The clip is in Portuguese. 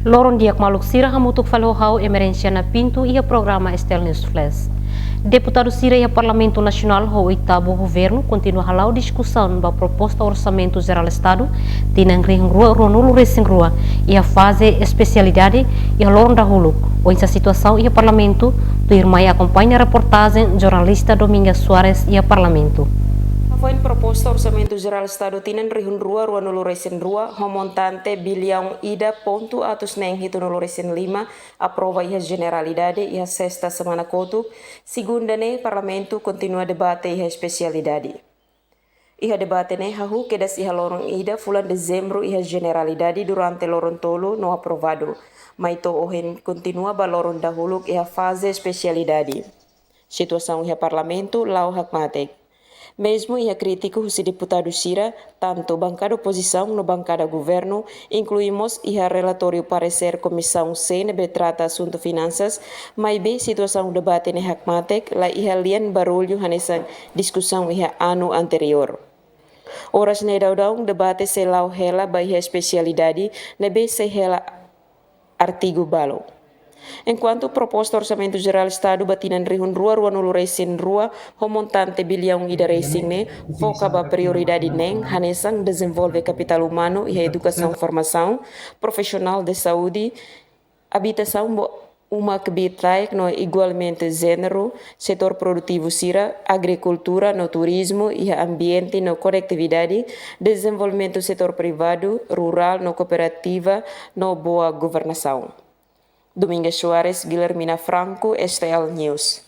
Loron diak maluk sira hamutuk halao emergência na pintu e a programa estel Newsflash. Deputado sira e a Parlamento Nacional o oitavu Governu Kontinua halao diskusaun ba proposta orçamento geral Estado tinan rua ronulu recém rua e a faze espesialidade e a loron dahuluk. O essa situação e a Parlamento do irmã acompanha a reportagem jornalista Dominga Soares e a Parlamento. Foi proposta orçamento geral Estado tinan rua nulu recém rua montante bilhão ida ponto atus neng hito nulu recém lima aprova a generalidade e a sexta semana kotu segunda ne Parlamento continua debate e a especialidade. Iha debate ne hahu kedas iha loron ida fulan dezembro iha generalidade durante loron tolo no aprovado maito ohen continua ba loron dahuluk iha faze especialidade. Situação iha Parlamento lau hakmatek. Mesmo ia crítico se deputado sira, tanto bancada oposição no bancada governo, incluímos ia relatório parecer comissão CNB trata assunto finanças, mas bem situação debate ne hakmatek, lá ia lian barulho nessa discussão ia ano anterior. Horas ne daudau debate se lau hela bahia especialidade, nebe se hela artigo balo. Enquanto proposta orçamento geral Estado batinan rua nulu recém rua montante bilhão ida recém ne foca ba prioridade neng hanesang desenvolve capital humano e educação formação profissional de saúde habitação uma que no igualmente gênero setor produtivo sira agricultura no turismo e ambiente no conectividade desenvolvimento setor privado rural no cooperativa no boa governação. Dominga Soares, Guilhermina Franco, STL News.